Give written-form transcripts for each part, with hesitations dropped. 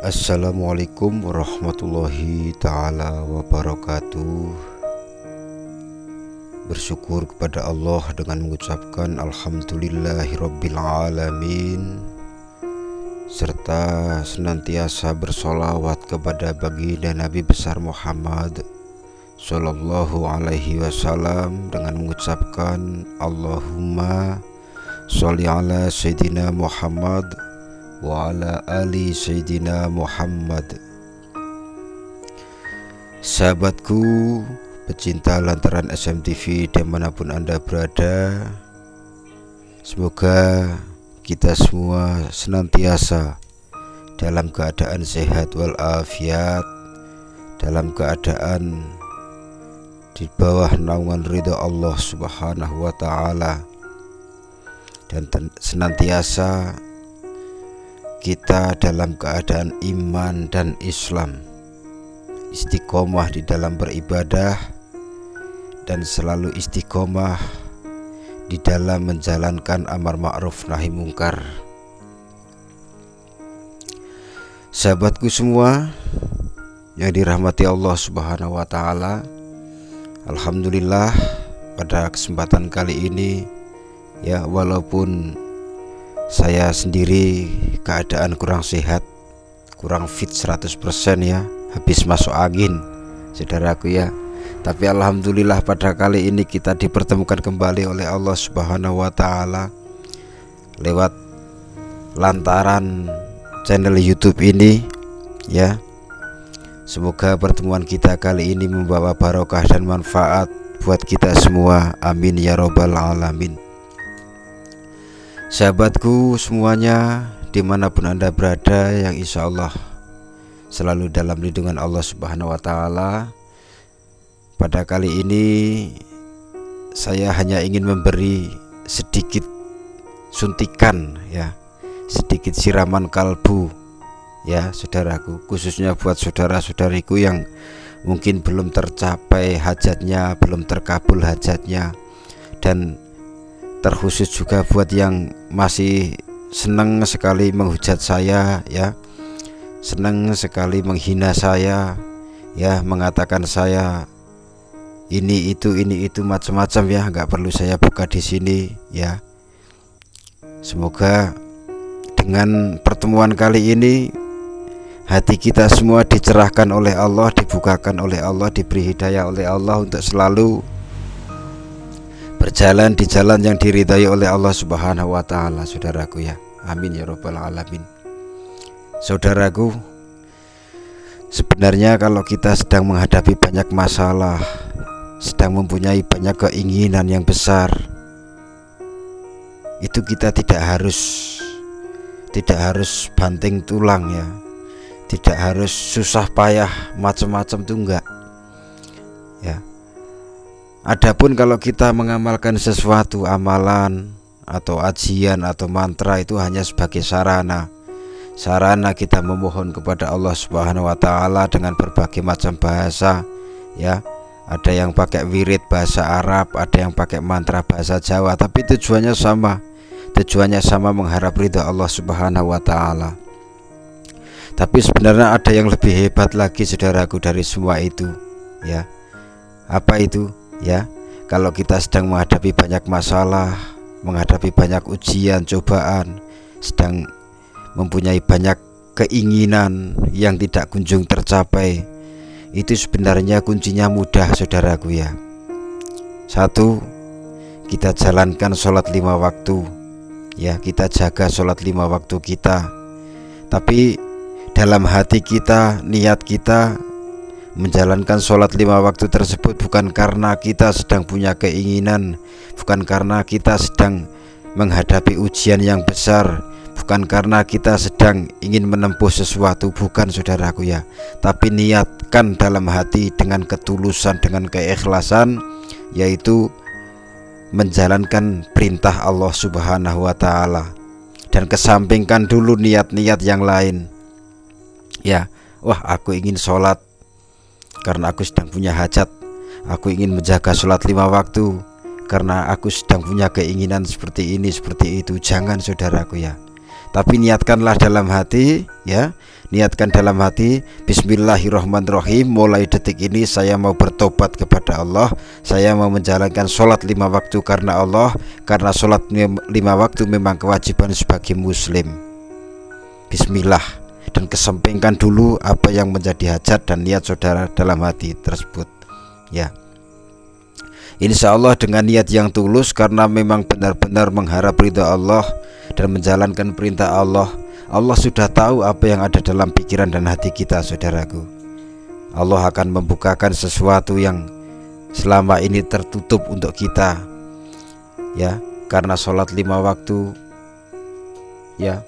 Assalamualaikum warahmatullahi ta'ala wabarakatuh. Bersyukur kepada Allah dengan mengucapkan Alhamdulillahirabbil alamin, serta senantiasa bersolawat kepada baginda Nabi besar Muhammad Sallallahu alaihi wasallam dengan mengucapkan Allahumma sholli ala Sayyidina Muhammad wa ala ali Sayyidina Muhammad. Sahabatku pecinta lantaran SMTV dimanapun Anda berada, semoga kita semua senantiasa dalam keadaan sehat walafiat, dalam keadaan di bawah naungan ridha Allah Subhanahu wa ta'ala, dan senantiasa kita dalam keadaan iman dan Islam, istiqomah di dalam beribadah dan selalu istiqomah di dalam menjalankan amar ma'ruf nahi mungkar. Sahabatku semua yang dirahmati Allah Subhanahu wa ta'ala, alhamdulillah pada kesempatan kali ini ya, walaupun saya sendiri keadaan kurang sehat, kurang fit 100% ya, habis masuk angin saudaraku ya, tapi alhamdulillah pada kali ini kita dipertemukan kembali oleh Allah Subhanahu wa ta'ala lewat lantaran channel YouTube ini ya. Semoga pertemuan kita kali ini membawa barokah dan manfaat buat kita semua, amin ya robbal alamin. Sahabatku semuanya dimanapun Anda berada, yang insya Allah selalu dalam lindungan Allah Subhanahu wa ta'ala. Pada kali ini saya hanya ingin memberi sedikit suntikan ya, sedikit siraman kalbu ya saudaraku, khususnya buat saudara-saudariku yang mungkin belum tercapai hajatnya, belum terkabul hajatnya, dan terkhusus juga buat yang masih senang sekali menghujat saya ya, senang sekali menghina saya ya, mengatakan saya ini itu macam-macam ya, nggak perlu saya buka di sini ya. Semoga dengan pertemuan kali ini hati kita semua dicerahkan oleh Allah, dibukakan oleh Allah, diberi hidayah oleh Allah untuk selalu berjalan di jalan yang diridhai oleh Allah Subhanahu wa ta'ala, saudaraku ya, amin ya robbal alamin. Saudaraku, sebenarnya kalau kita sedang menghadapi banyak masalah, sedang mempunyai banyak keinginan yang besar, itu kita tidak harus banting tulang ya, tidak harus susah payah macam-macam tuh enggak ya. Adapun kalau kita mengamalkan sesuatu amalan atau ajian atau mantra, itu hanya sebagai sarana kita memohon kepada Allah Subhanahu wa ta'ala dengan berbagai macam bahasa ya. Ada yang pakai wirid bahasa Arab, ada yang pakai mantra bahasa Jawa, tapi tujuannya sama mengharap ridha Allah Subhanahu wa ta'ala. Tapi sebenarnya ada yang lebih hebat lagi saudaraku dari semua itu ya. Apa itu ya? Kalau kita sedang menghadapi banyak masalah, menghadapi banyak ujian, cobaan, sedang mempunyai banyak keinginan yang tidak kunjung tercapai, itu sebenarnya kuncinya mudah saudaraku ya. Satu, kita jalankan sholat 5 waktu ya, kita jaga sholat 5 waktu kita, tapi dalam hati kita, niat kita menjalankan sholat 5 waktu tersebut bukan karena kita sedang punya keinginan, bukan karena kita sedang menghadapi ujian yang besar, bukan karena kita sedang ingin menempuh sesuatu, bukan saudaraku ya, tapi niatkan dalam hati dengan ketulusan, dengan keikhlasan, yaitu menjalankan perintah Allah Subhanahu wa ta'ala, dan kesampingkan dulu niat-niat yang lain ya. Wah, aku ingin sholat karena aku sedang punya hajat, aku ingin menjaga sholat 5 waktu karena aku sedang punya keinginan seperti ini, seperti itu. Jangan saudaraku ya, Tapi niatkanlah dalam hati, ya, niatkan dalam hati, bismillahirrahmanirrahim, mulai detik ini saya mau bertobat kepada Allah, saya mau menjalankan sholat 5 waktu karena Allah, karena sholat 5 waktu memang kewajiban sebagai muslim. Bismillah, dan kesampingkan dulu apa yang menjadi hajat dan niat saudara dalam hati tersebut, ya. Insya Allah dengan niat yang tulus, karena memang benar-benar mengharap ridha Allah dan menjalankan perintah Allah. Allah sudah tahu apa yang ada dalam pikiran dan hati kita, saudaraku. Allah akan membukakan sesuatu yang selama ini tertutup untuk kita, ya, karena sholat 5 waktu, ya,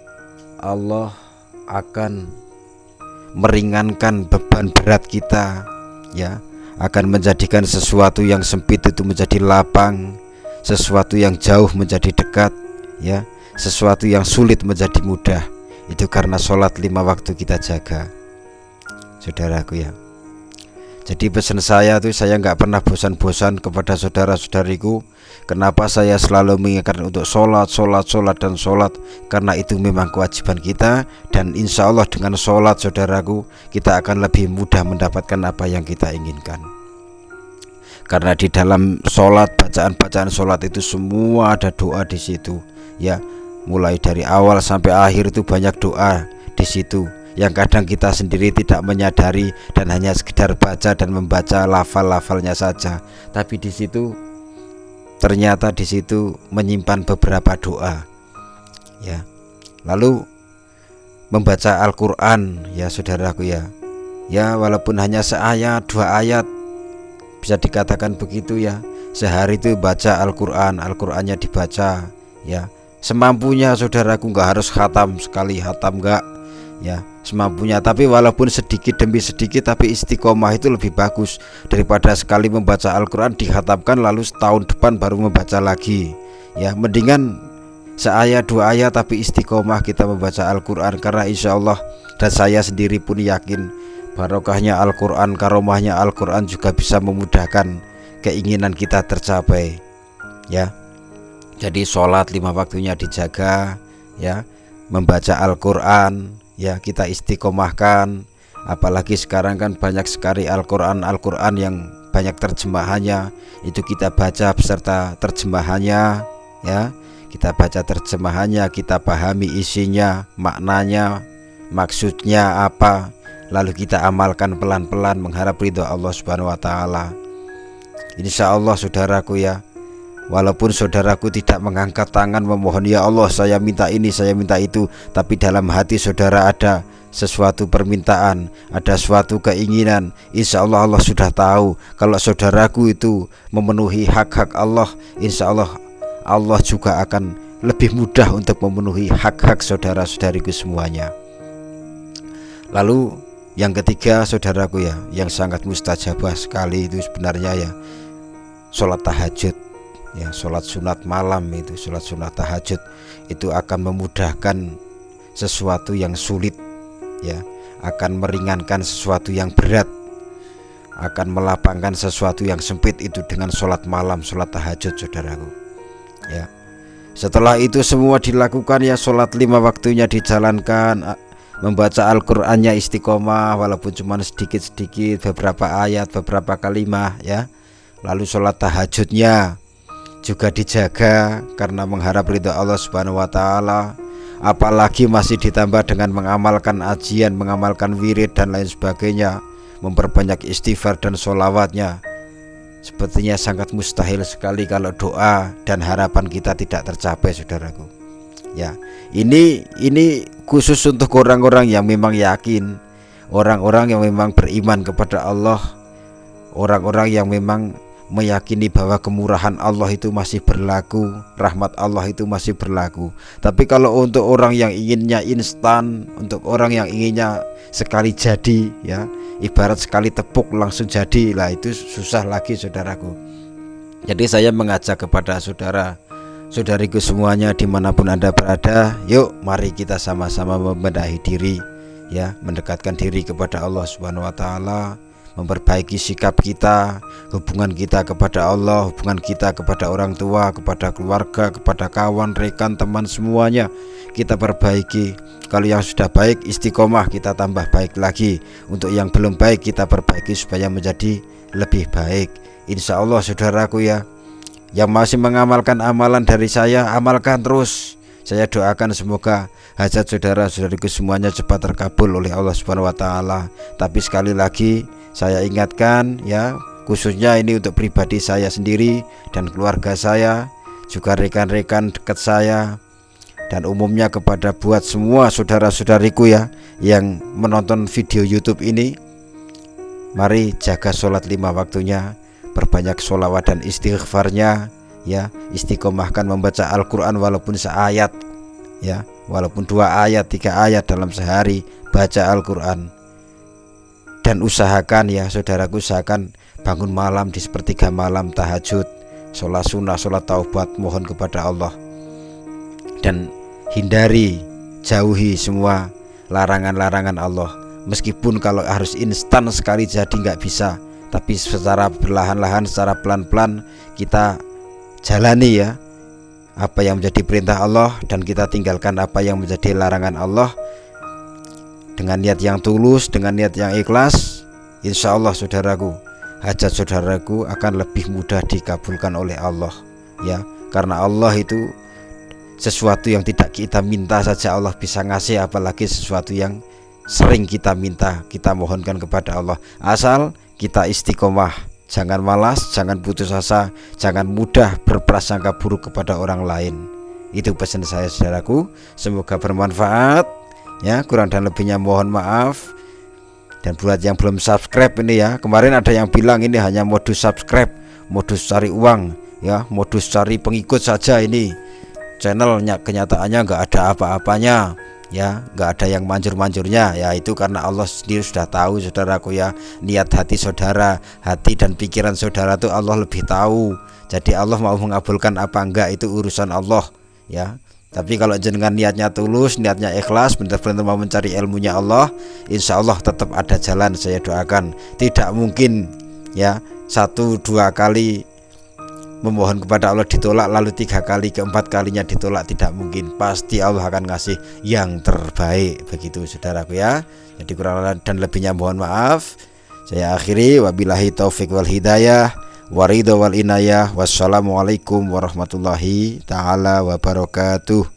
Allah akan meringankan beban berat kita, ya, akan menjadikan sesuatu yang sempit itu menjadi lapang, sesuatu yang jauh menjadi dekat, ya, sesuatu yang sulit menjadi mudah. Itu karena sholat 5 waktu kita jaga, saudaraku, ya. Jadi pesan saya tuh, saya nggak pernah bosan-bosan kepada saudara-saudariku. Kenapa saya selalu mengingatkan untuk sholat, dan sholat? Karena itu memang kewajiban kita. Dan insya Allah dengan sholat, saudaraku, kita akan lebih mudah mendapatkan apa yang kita inginkan. Karena di dalam sholat, bacaan-bacaan sholat itu semua ada doa di situ, ya. Mulai dari awal sampai akhir itu banyak doa di situ, yang kadang kita sendiri tidak menyadari dan hanya sekedar baca dan membaca lafal-lafalnya saja. Tapi di situ ternyata di situ menyimpan beberapa doa, ya. Lalu membaca Al-Quran, ya saudaraku, ya. Ya, walaupun hanya seayat, 2 ayat, bisa dikatakan begitu, ya. Sehari itu baca Al-Quran, Al-Qurannya dibaca, ya. Semampunya, saudaraku, nggak harus khatam sekali, khatam nggak, ya, semampunya. Tapi walaupun sedikit demi sedikit, tapi istiqomah itu lebih bagus daripada sekali membaca Al-Quran dikhatamkan lalu setahun depan baru membaca lagi, ya. Mendingan seayat 2 ayat tapi istiqomah kita membaca Al-Quran. Karena insya Allah, dan saya sendiri pun yakin, barokahnya Al-Quran, karomahnya Al-Quran juga bisa memudahkan keinginan kita tercapai, ya. Jadi sholat 5 waktunya dijaga, ya. Membaca Al-Quran, ya, kita istiqomahkan. Apalagi sekarang kan banyak sekali Al-Quran yang banyak terjemahannya. Itu kita baca beserta terjemahannya, ya. Kita baca terjemahannya, kita pahami isinya, maknanya, maksudnya apa, lalu kita amalkan pelan-pelan mengharap ridho Allah Subhanahu wa taala. Insya Allah, saudaraku, ya. Walaupun saudaraku tidak mengangkat tangan memohon, ya Allah saya minta ini, saya minta itu, tapi dalam hati saudara ada sesuatu permintaan, ada suatu keinginan, insya Allah Allah sudah tahu. Kalau saudaraku itu memenuhi hak-hak Allah, insya Allah Allah juga akan lebih mudah untuk memenuhi hak-hak saudara-saudariku semuanya. Lalu yang ketiga, saudaraku, ya, yang sangat mustajabah sekali itu sebenarnya, ya, sholat tahajud. Ya, sholat sunat malam itu, sholat sunat tahajud itu akan memudahkan sesuatu yang sulit, ya, akan meringankan sesuatu yang berat, akan melapangkan sesuatu yang sempit itu dengan sholat malam, sholat tahajud, saudaraku, ya. Setelah itu semua dilakukan, ya, sholat 5 waktunya dijalankan, membaca Al-Qur'annya istiqomah walaupun cuma sedikit-sedikit, beberapa ayat, beberapa kalimat, ya. Lalu sholat tahajudnya juga dijaga karena mengharap ridha Allah Subhanahu wa taala. Apalagi masih ditambah dengan mengamalkan ajian, mengamalkan wirid dan lain sebagainya, memperbanyak istighfar dan sholawatnya. Sepertinya sangat mustahil sekali kalau doa dan harapan kita tidak tercapai, saudaraku, ya. Ini khusus untuk orang-orang yang memang yakin, orang-orang yang memang beriman kepada Allah, orang-orang yang memang meyakini bahwa kemurahan Allah itu masih berlaku, rahmat Allah itu masih berlaku. Tapi kalau untuk orang yang inginnya instan, untuk orang yang inginnya sekali jadi, ya, ibarat sekali tepuk langsung jadi, lah itu susah lagi, saudaraku. Jadi saya mengajak kepada saudara-saudariku semuanya dimanapun Anda berada, yuk mari kita sama-sama membenahi diri, ya, mendekatkan diri kepada Allah Subhanahu wa taala, memperbaiki sikap kita, hubungan kita kepada Allah, hubungan kita kepada orang tua, kepada keluarga, kepada kawan, rekan, teman, semuanya kita perbaiki. Kalau yang sudah baik istiqomah, kita tambah baik lagi. Untuk yang belum baik kita perbaiki supaya menjadi lebih baik. Insya Allah saudaraku ya, yang masih mengamalkan amalan dari saya, amalkan terus. Saya doakan semoga hajat saudara-saudariku semuanya cepat terkabul oleh Allah Subhanahu wa taala. Tapi sekali lagi saya ingatkan ya, khususnya ini untuk pribadi saya sendiri dan keluarga saya, juga rekan-rekan dekat saya, dan umumnya kepada buat semua saudara-saudariku ya yang menonton video YouTube ini. Mari jaga sholat 5 waktunya, perbanyak sholawat dan istighfarnya ya, istiqomahkan membaca Al-Quran walaupun seayat ya, walaupun 2 ayat 3 ayat dalam sehari baca Al-Quran. Dan usahakan ya saudaraku, usahakan bangun malam di sepertiga malam, tahajud, sholat sunnah, sholat taubat, mohon kepada Allah. Dan hindari, jauhi semua larangan-larangan Allah. Meskipun kalau harus instan sekali jadi nggak bisa, tapi secara perlahan-lahan, secara pelan-pelan kita jalani ya apa yang menjadi perintah Allah, dan kita tinggalkan apa yang menjadi larangan Allah dengan niat yang tulus, dengan niat yang ikhlas. Insya Allah saudaraku, hajat saudaraku akan lebih mudah dikabulkan oleh Allah ya, karena Allah itu sesuatu yang tidak kita minta saja Allah bisa ngasih, apalagi sesuatu yang sering kita minta, kita mohonkan kepada Allah. Asal kita istiqomah, jangan malas, jangan putus asa, jangan mudah berprasangka buruk kepada orang lain. Itu pesan saya saudaraku, semoga bermanfaat ya. Kurang dan lebihnya mohon maaf. Dan buat yang belum subscribe ini ya, kemarin ada yang bilang ini hanya modus subscribe, modus cari uang ya, modus cari pengikut saja. Ini channelnya kenyataannya nggak ada apa-apanya ya, nggak ada yang manjur-manjurnya ya. Itu karena Allah sendiri sudah tahu saudaraku ya, niat hati saudara, hati dan pikiran saudara itu Allah lebih tahu. Jadi Allah mau mengabulkan apa enggak itu urusan Allah ya. Tapi kalau jenengan niatnya tulus, niatnya ikhlas, benar-benar mau mencari ilmunya Allah, insya Allah tetap ada jalan. Saya doakan tidak mungkin ya 1-2 kali memohon kepada Allah ditolak, lalu 3 kali, keempat kalinya ditolak, tidak mungkin. Pasti Allah akan ngasih yang terbaik. Begitu saudaraku ya. Jadi kurang dan lebihnya mohon maaf. Saya akhiri, wabillahi taufik wal hidayah, waridho wal inayah. Wassalamualaikum warahmatullahi ta'ala wabarakatuh.